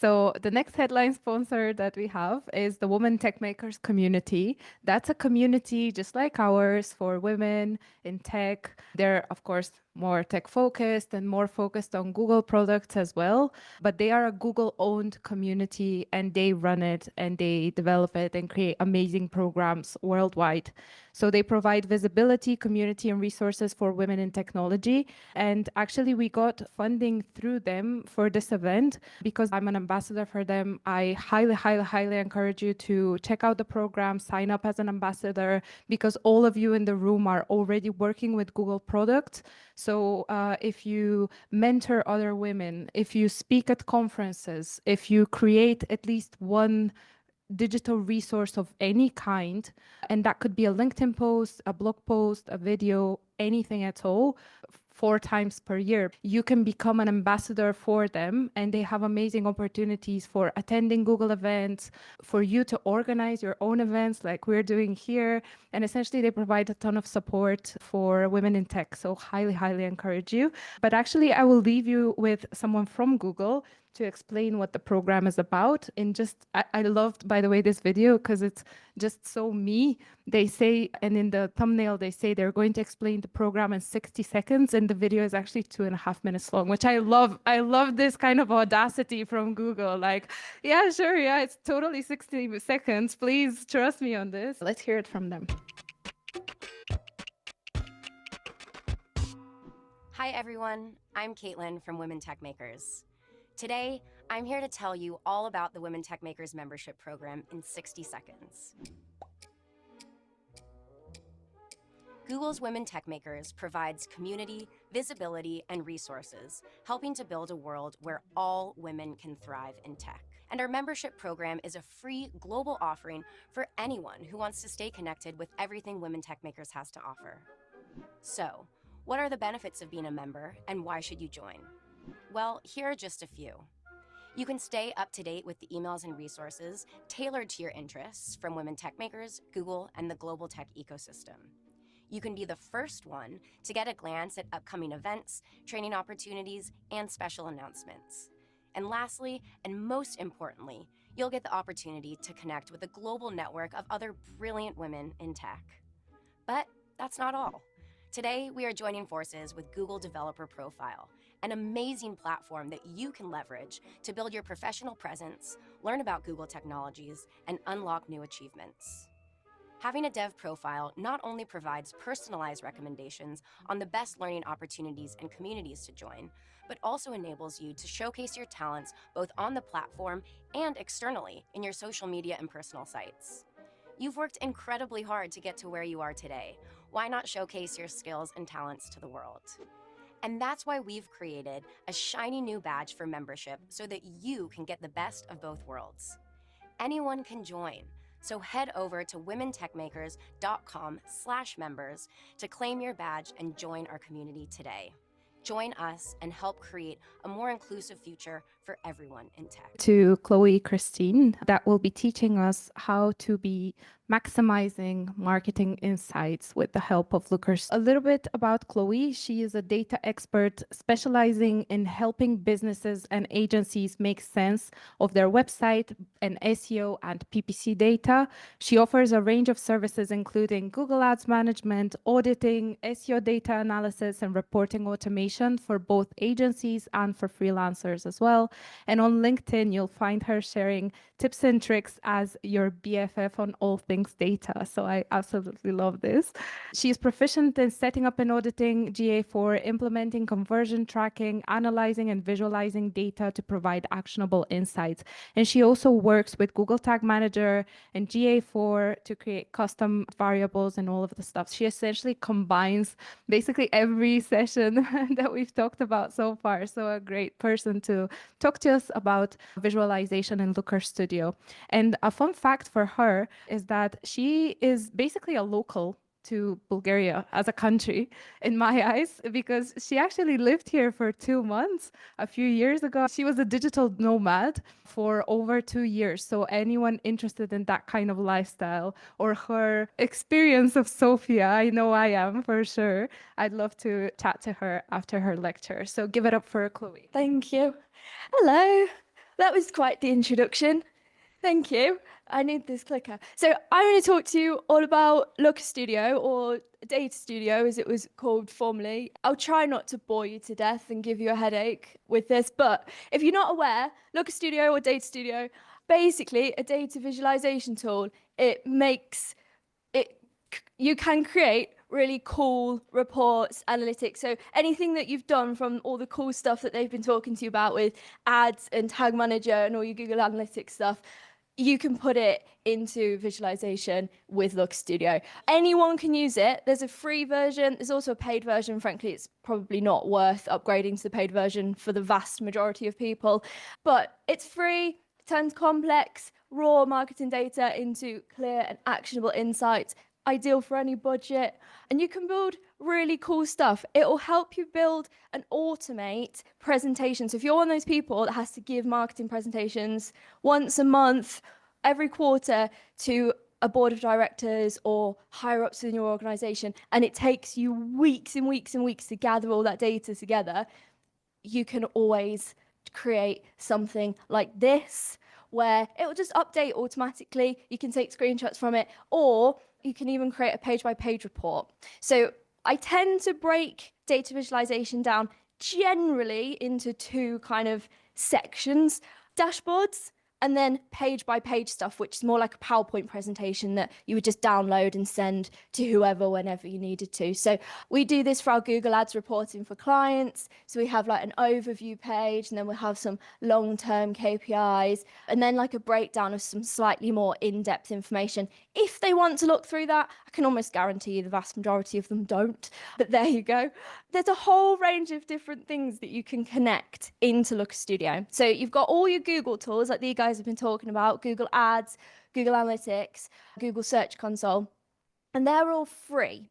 So the next headline sponsor that we have is the Women Tech Makers community. That's a community just like ours for women in tech. They're, of course, more tech focused and more focused on Google products as well. But they are a Google owned community and they run it and they develop it and create amazing programs worldwide. So they provide visibility, community, and resources for women in technology. And actually, we got funding through them for this event because I'm an ambassador for them. I highly, highly, highly encourage you to check out the program, sign up as an ambassador, because all of you in the room are already working with Google products. So if you mentor other women, if you speak at conferences, if you create at least one digital resource of any kind, and that could be a LinkedIn post, a blog post, a video, anything at all, 4 times per year, you can become an ambassador for them, and they have amazing opportunities for attending Google events, for you to organize your own events like we're doing here, and essentially they provide a ton of support for women in tech. So highly, highly encourage you. But actually, I will leave you with someone from Google to explain what the program is about. And just, I loved, by the way, this video because it's just so me. They say, and in the thumbnail, they say they're going to explain the program in 60 seconds. And the video is actually 2.5 minutes long, which I love. I love this kind of audacity from Google. Like, yeah, sure. Yeah, it's totally 60 seconds. Please trust me on this. Let's hear it from them. Hi, everyone. I'm Caitlin from Women Tech Makers. Today, I'm here to tell you all about the Women Tech Makers membership program in 60 seconds. Google's Women Tech Makers provides community, visibility, and resources, helping to build a world where all women can thrive in tech. And our membership program is a free global offering for anyone who wants to stay connected with everything Women Tech Makers has to offer. So, what are the benefits of being a member, and why should you join? Well, here are just a few. You can stay up to date with the emails and resources tailored to your interests from Women Tech Makers, Google, and the global tech ecosystem. You can be the first one to get a glance at upcoming events, training opportunities, and special announcements. And lastly, and most importantly, you'll get the opportunity to connect with a global network of other brilliant women in tech. But that's not all. Today, we are joining forces with Google Developer Profile, an amazing platform that you can leverage to build your professional presence, learn about Google technologies, and unlock new achievements. Having a dev profile not only provides personalized recommendations on the best learning opportunities and communities to join, but also enables you to showcase your talents both on the platform and externally in your social media and personal sites. You've worked incredibly hard to get to where you are today. Why not showcase your skills and talents to the world? And that's why we've created a shiny new badge for membership so that you can get the best of both worlds. Anyone can join, so head over to womentechmakers.com/members to claim your badge and join our community today. Join us and help create a more inclusive future for everyone in tech. To Chloe Christine, that will be teaching us how to be maximizing marketing insights with the help of Lookers. A little bit about Chloe. She is a data expert specializing in helping businesses and agencies make sense of their website and SEO and PPC data. She offers a range of services including Google Ads management, auditing, SEO data analysis, and reporting automation for both agencies and for freelancers as well. And on LinkedIn, you'll find her sharing tips and tricks as your BFF on all things data. So I absolutely love this. She is proficient in setting up and auditing GA4, implementing conversion tracking, analyzing and visualizing data to provide actionable insights. And she also works with Google Tag Manager and GA4 to create custom variables and all of the stuff. She essentially combines basically every session that we've talked about so far. So a great person to talk to us about visualization in Looker Studio. And a fun fact for her is that she is basically a local to Bulgaria as a country in my eyes, because she actually lived here for 2 months a few years ago. She was a digital nomad for over 2 years. So anyone interested in that kind of lifestyle or her experience of Sofia, I know I am for sure. I'd love to chat to her after her lecture. So give it up for Chloe. Thank you. Hello. That was quite the introduction. Thank you. I need this clicker. So I'm going to talk to you all about Looker Studio, or Data Studio as it was called formerly. I'll try not to bore you to death and give you a headache with this, but if you're not aware, Looker Studio or Data Studio, basically a data visualization tool. It makes it, you can create really cool reports, analytics. So anything that you've done from all the cool stuff that they've been talking to you about with ads and tag manager and all your Google Analytics stuff, you can put it into visualization with Looker Studio. Anyone can use it. There's a free version. There's also a paid version. Frankly, it's probably not worth upgrading to the paid version for the vast majority of people, but it's free. It turns complex, raw marketing data into clear and actionable insights, ideal for any budget, and you can build really cool stuff. It will help you build and automate presentations. So if you're one of those people that has to give marketing presentations once a month, every quarter, to a board of directors or higher ups in your organization, and it takes you weeks and weeks and weeks to gather all that data together, you can always create something like this where it will just update automatically. You can take screenshots from it, or you can even create a page-by-page report. So I tend to break data visualization down generally into two kind of sections: dashboards, and then page-by-page stuff, which is more like a PowerPoint presentation that you would just download and send to whoever whenever you needed to. So we do this for our Google Ads reporting for clients. So we have like an overview page, and then we'll have some long-term KPIs, and then like a breakdown of some slightly more in-depth information. If they want to look through that, I can almost guarantee you the vast majority of them don't, but there you go. There's a whole range of different things that you can connect into Looker Studio. So you've got all your Google tools like the guys have been talking about: Google Ads, Google Analytics, Google Search Console, and they're all free.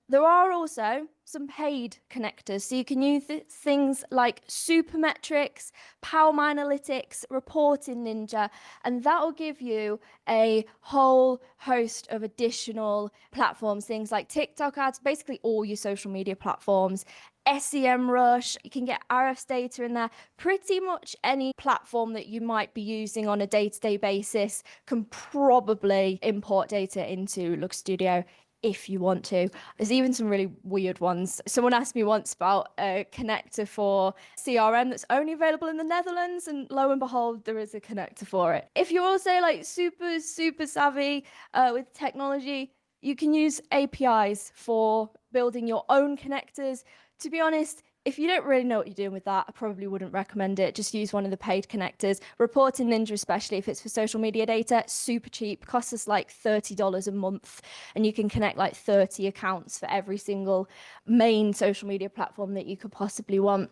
There are also some paid connectors, so you can use things like Supermetrics, Power My Analytics, Reporting Ninja, and that will give you a whole host of additional platforms, things like TikTok ads, basically all your social media platforms, SEMrush, you can get RFs data in there. Pretty much any platform that you might be using on a day-to-day basis can probably import data into Looker Studio if you want to. There's even some really weird ones. Someone asked me once about a connector for CRM that's only available in the Netherlands, and lo and behold, there is a connector for it. If you're also like super savvy with technology, you can use APIs for building your own connectors. To be honest, if you don't really know what you're doing with that, I probably wouldn't recommend it. Just use one of the paid connectors. Reporting Ninja, especially if it's for social media data, super cheap, costs us like $30 a month, and you can connect like 30 accounts for every single main social media platform that you could possibly want.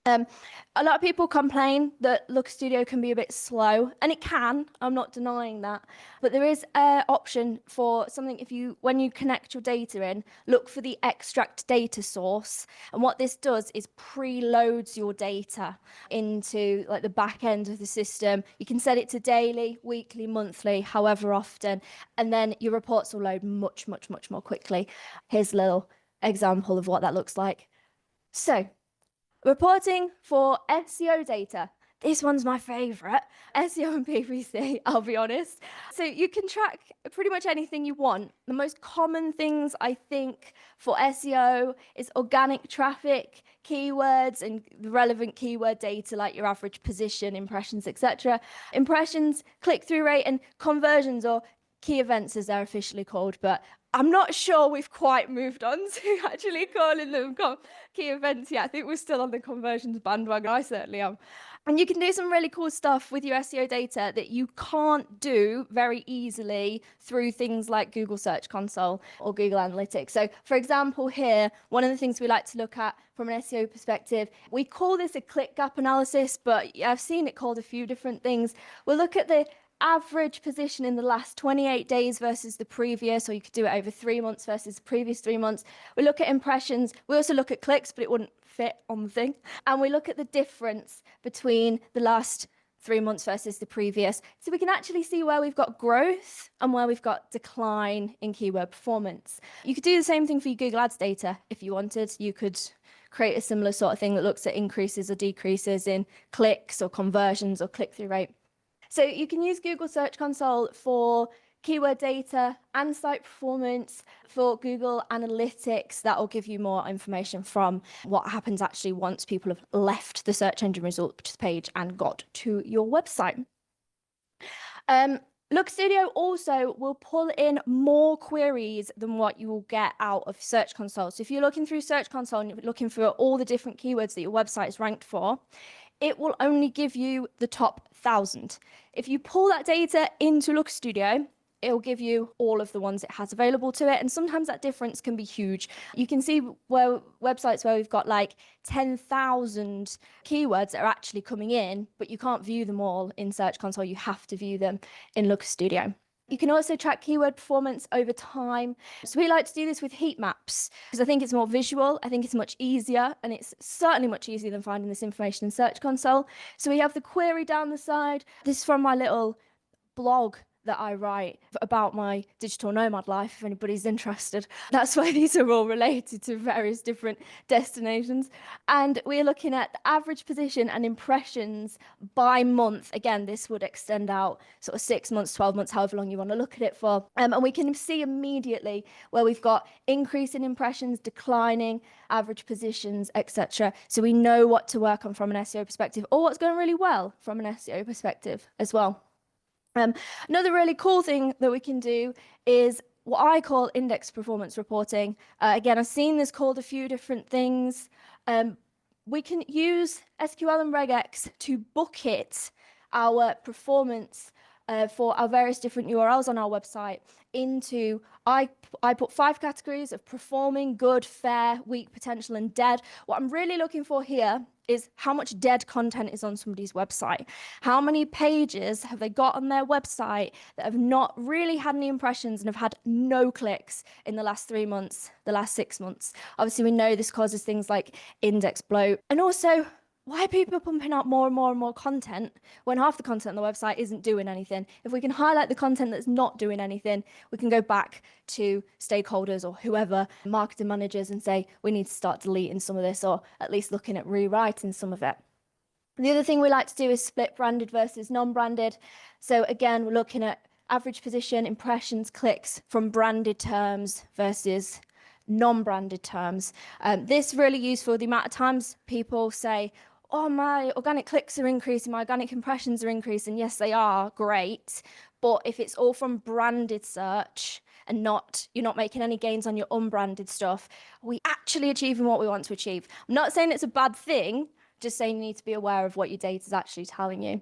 A lot of people complain that Looker Studio can be a bit slow, and it can. I'm not denying that, but there is an option for something. When you connect your data in, look for the extract data source, and what this does is preloads your data into like the back end of the system. You can set it to daily, weekly, monthly, however often, and then your reports will load much more quickly. Here's a little example of what that looks like. So, reporting for SEO data. This one's my favorite, SEO and PPC, I'll be honest. So you can track pretty much anything you want. The most common things I think for SEO is organic traffic, keywords, and the relevant keyword data like your average position, impressions, etc. Impressions, click-through rate, and conversions, or key events as they're officially called, but I'm not sure we've quite moved on to actually calling them key events yet. I think we're still on the conversions bandwagon. I certainly am. And you can do some really cool stuff with your SEO data that you can't do very easily through things like Google Search Console or Google Analytics. So for example, here, one of the things we like to look at from an SEO perspective, we call this a click gap analysis, but I've seen it called a few different things. We'll look at the average position in the last 28 days versus the previous, or you could do it over 3 months versus the previous 3 months. We look at impressions. We also look at clicks, but it wouldn't fit on the thing. And we look at the difference between the last 3 months versus the previous. So we can actually see where we've got growth and where we've got decline in keyword performance. You could do the same thing for your Google Ads data if you wanted. You could create a similar sort of thing that looks at increases or decreases in clicks or conversions or click-through rate. So you can use Google Search Console for keyword data and site performance. For Google Analytics, that will give you more information from what happens actually once people have left the search engine results page and got to your website. Look Studio also will pull in more queries than what you will get out of Search Console. So if you're looking through Search Console and you're looking for all the different keywords that your website is ranked for, it will only give you the top 1,000. If you pull that data into Look Studio, it'll give you all of the ones it has available to it. And sometimes that difference can be huge. You can see where websites where we've got like 10,000 keywords that are actually coming in, but you can't view them all in Search Console. You have to view them in Look Studio. You can also track keyword performance over time. So we like to do this with heat maps because I think it's more visual. I think it's much easier, and it's certainly much easier than finding this information in Search Console. So we have the query down the side. This is from my little blog that I write about my digital nomad life, if anybody's interested. That's why these are all related to various different destinations. And we're looking at the average position and impressions by month. Again, this would extend out sort of 6 months, 12 months, however long you want to look at it for. And we can see immediately where we've got increase in impressions, declining, average positions, etc. So we know what to work on from an SEO perspective, or what's going really well from an SEO perspective as well. Another really cool thing that we can do is what I call index performance reporting. Again, I've seen this called a few different things. We can use SQL and regex to bucket our performance for our various different URLs on our website into, I put 5 categories of performing, good, fair, weak, potential, and dead. What I'm really looking for here is how much dead content is on somebody's website. How many pages have they got on their website that have not really had any impressions and have had no clicks in the last 3 months, the last 6 months? Obviously, we know this causes things like index bloat. And also, why are people pumping out more and more and more content when half the content on the website isn't doing anything? If we can highlight the content that's not doing anything, we can go back to stakeholders or whoever, marketing managers, and say, we need to start deleting some of this, or at least looking at rewriting some of it. The other thing we like to do is split branded versus non-branded. So again, we're looking at average position, impressions, clicks from branded terms versus non-branded terms. This really useful. The amount of times people say, oh, my organic clicks are increasing, my organic impressions are increasing. Yes, they are, great. But if it's all from branded search and you're not making any gains on your unbranded stuff, are we actually achieving what we want to achieve? I'm not saying it's a bad thing, just saying you need to be aware of what your data is actually telling you.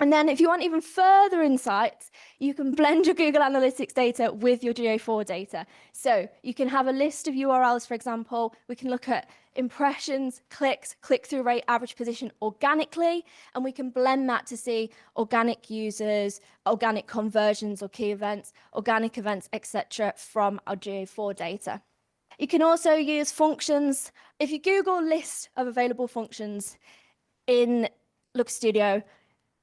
And then if you want even further insights, you can blend your Google Analytics data with your GA4 data. So you can have a list of URLs, for example. We can look at impressions, clicks, click-through rate, average position organically, and we can blend that to see organic users, organic conversions or key events, organic events, etc. from our GA4 data. You can also use functions. If you Google list of available functions in Look Studio,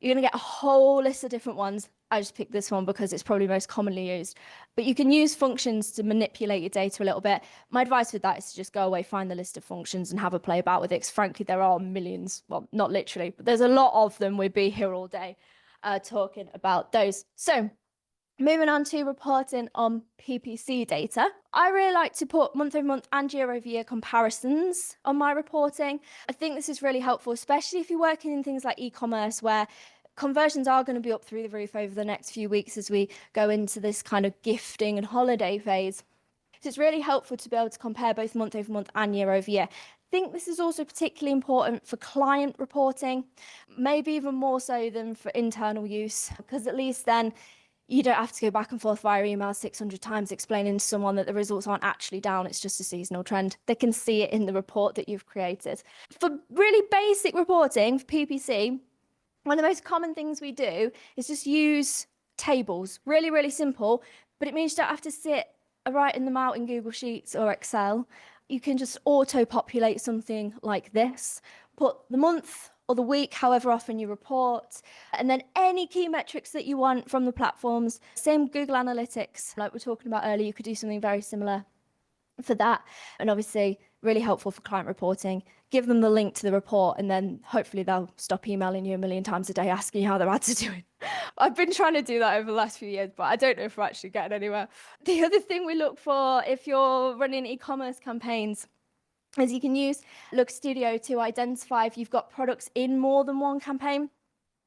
you're going to get a whole list of different ones. I just picked this one because it's probably most commonly used. But you can use functions to manipulate your data a little bit. My advice with that is to just go away, find the list of functions and have a play about with it. Because frankly, there are millions. Well, not literally, but there's a lot of them. We'd be here all day talking about those. So moving on to reporting on PPC data. I really like to put month-over-month and year-over-year comparisons on my reporting. I think this is really helpful, especially if you're working in things like e-commerce, where conversions are going to be up through the roof over the next few weeks as we go into this kind of gifting and holiday phase. So it's really helpful to be able to compare both month-over-month and year-over-year. I think this is also particularly important for client reporting, maybe even more so than for internal use, because at least then you don't have to go back and forth via email 600 times explaining to someone that the results aren't actually down, it's just a seasonal trend. They can see it in the report that you've created. For really basic reporting, for PPC, one of the most common things we do is just use tables. Really, really simple, but it means you don't have to sit writing them out in Google Sheets or Excel. You can just auto-populate something like this, put the month or the week, however often you report, and then any key metrics that you want from the platforms. Same Google Analytics, like we were talking about earlier, you could do something very similar for that. And obviously really helpful for client reporting. Give them the link to the report, and then hopefully they'll stop emailing you a million times a day asking you how their ads are doing. I've been trying to do that over the last few years, but I don't know if we're actually getting anywhere. The other thing we look for if you're running e-commerce campaigns is you can use Look Studio to identify if you've got products in more than one campaign.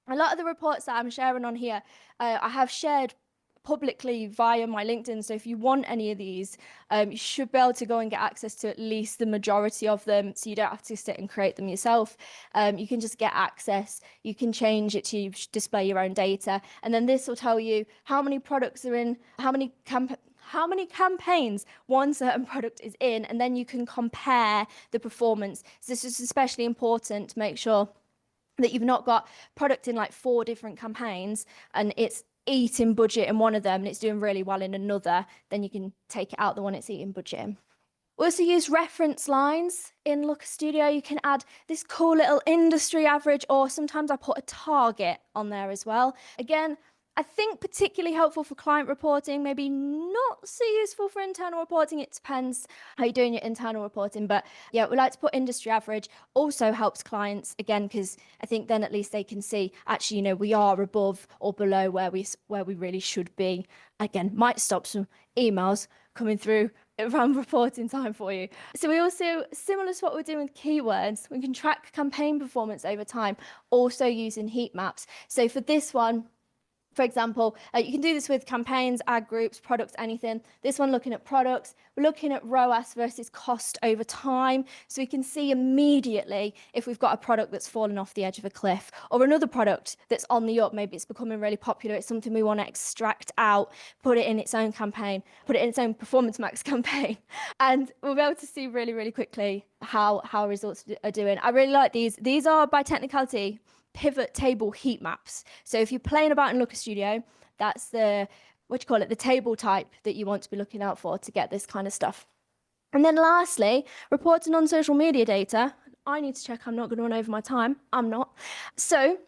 A lot of the reports that I'm sharing on here, I have shared publicly via my LinkedIn. So if you want any of these, you should be able to go and get access to at least the majority of them. So you don't have to sit and create them yourself. You can just get access. You can change it to display your own data. And then this will tell you how many products are in, how many campaigns one certain product is in, and then you can compare the performance. So this is especially important to make sure that you've not got product in like 4 different campaigns and it's eating budget in one of them and it's doing really well in another. Then you can take it out the one it's eating budget in. We also use reference lines in Looker Studio. You can add this cool little industry average, or sometimes I put a target on there as well. Again, I think particularly helpful for client reporting, maybe not so useful for internal reporting. It depends how you're doing your internal reporting. But yeah, we like to put industry average. Also helps clients, again, because I think then at least they can see, actually, you know, we are above or below where we really should be. Again, might stop some emails coming through around reporting time for you. So we also, similar to what we're doing with keywords, we can track campaign performance over time, also using heat maps. So for this one, for example, you can do this with campaigns, ad groups, products, anything. This one looking at products, we're looking at ROAS versus cost over time. So we can see immediately if we've got a product that's fallen off the edge of a cliff, or another product that's on the up, maybe it's becoming really popular, it's something we want to extract out, put it in its own campaign, put it in its own Performance Max campaign. And we'll be able to see really, really quickly how results are doing. I really like these. These are, by technicality, pivot table heat maps. So if you're playing about in Looker Studio, that's the, the table type that you want to be looking out for to get this kind of stuff. And then lastly, reporting on social media data. I need to check I'm not going to run over my time. I'm not. So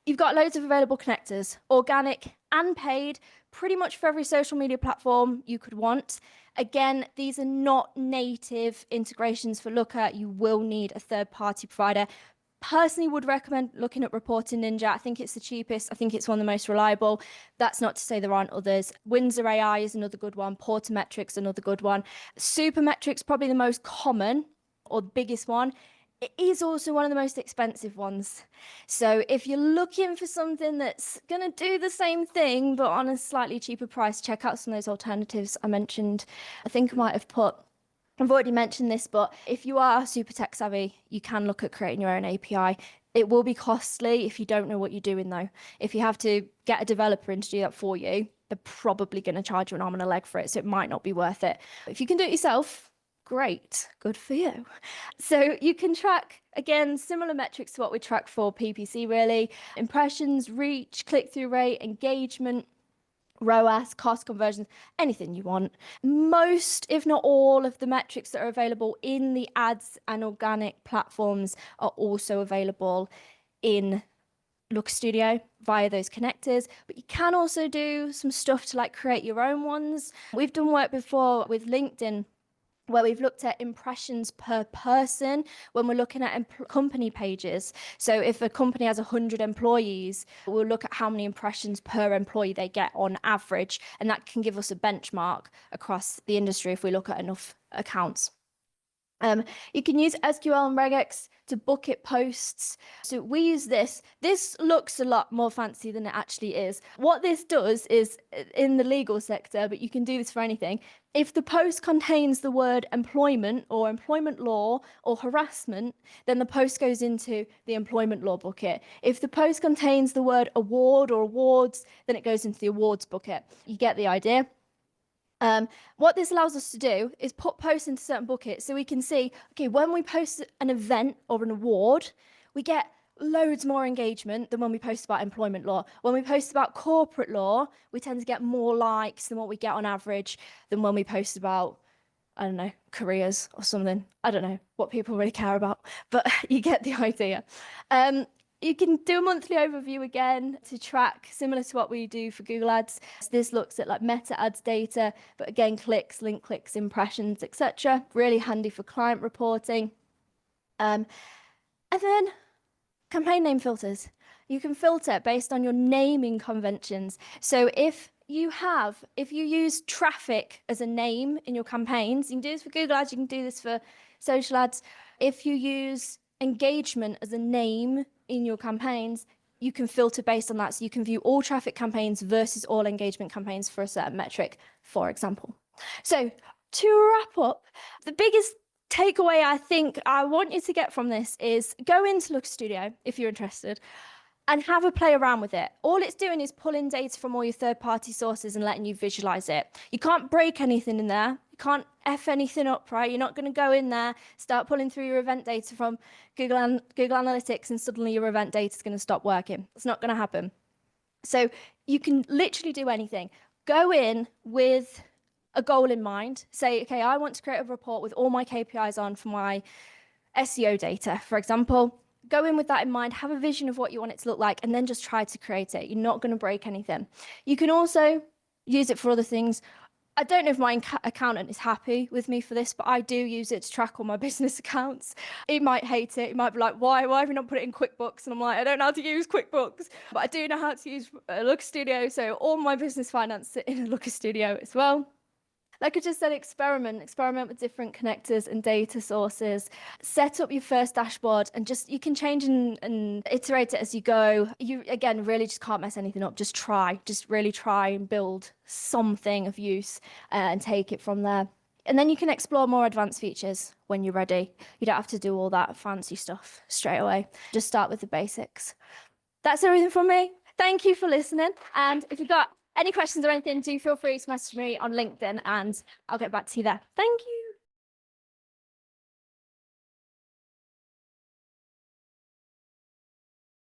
you've got loads of available connectors, organic and paid, pretty much for every social media platform you could want. Again, these are not native integrations for Looker. You will need a third-party provider. Personally would recommend looking at Reporting Ninja. I think it's the cheapest. I think it's one of the most reliable. That's not to say there aren't others. Windsor AI is another good one. Metrics, another good one. Supermetrics, probably the most common or the biggest one. It is also one of the most expensive ones. So if you're looking for something that's going to do the same thing, but on a slightly cheaper price, check out some of those alternatives I mentioned. I think I might have I've already mentioned this, but if you are super tech savvy, you can look at creating your own API. It will be costly if you don't know what you're doing, though. If you have to get a developer in to do that for you, they're probably going to charge you an arm and a leg for it, so it might not be worth it. If you can do it yourself, great, good for you. So you can track, again, similar metrics to what we track for PPC, really. Impressions, reach, click-through rate, engagement, ROAS, cost conversions, anything you want. Most, if not all, of the metrics that are available in the ads and organic platforms are also available in Looker Studio via those connectors, but you can also do some stuff to like create your own ones. We've done work before with LinkedIn where we've looked at impressions per person when we're looking at company pages. So if a company has 100 employees, we'll look at how many impressions per employee they get on average, and that can give us a benchmark across the industry if we look at enough accounts. You can use SQL and regex to bucket posts. So we use this. This looks a lot more fancy than it actually is. What this does is in the legal sector, but you can do this for anything. If the post contains the word employment or employment law or harassment, then the post goes into the employment law bucket. If the post contains the word award or awards, then it goes into the awards bucket. You get the idea. What this allows us to do is put posts into certain buckets so we can see, okay, when we post an event or an award, we get loads more engagement than when we post about employment law. When we post about corporate law, we tend to get more likes than what we get on average than when we post about, I don't know, careers or something. I don't know what people really care about, but you get the idea. You can do a monthly overview again to track, similar to what we do for Google Ads. So this looks at like meta ads data, but again, clicks, link clicks, impressions, etc. Really handy for client reporting. And then campaign name filters. You can filter based on your naming conventions. So if you use traffic as a name in your campaigns, you can do this for Google Ads, you can do this for social ads. If you use engagement as a name in your campaigns, you can filter based on that. So you can view all traffic campaigns versus all engagement campaigns for a certain metric, for example. So to wrap up, the biggest takeaway I think I want you to get from this is go into Looker Studio if you're interested and have a play around with it. All it's doing is pulling data from all your third-party sources and letting you visualize it. You can't break anything in there. You can't F anything up, right? You're not going to go in there, start pulling through your event data from Google Analytics, and suddenly your event data is going to stop working. It's not going to happen. So you can literally do anything. Go in with a goal in mind. Say, okay, I want to create a report with all my KPIs on for my SEO data, for example. Go in with that in mind, have a vision of what you want it to look like, and then just try to create it. You're not going to break anything. You can also use it for other things. I don't know if my accountant is happy with me for this, but I do use it to track all my business accounts. He might hate it. He might be like, why have you not put it in QuickBooks? And I'm like, I don't know how to use QuickBooks, but I do know how to use Looker Studio. So all my business finance sit in a Looker Studio as well. Like I just said, experiment with different connectors and data sources. Set up your first dashboard and you can change and iterate it as you go. You, again, really just can't mess anything up. Just really try and build something of use and take it from there. And then you can explore more advanced features when you're ready. You don't have to do all that fancy stuff straight away. Just start with the basics. That's everything from me. Thank you for listening. And if you've got any questions or anything, do feel free to message me on LinkedIn and I'll get back to you there. Thank you.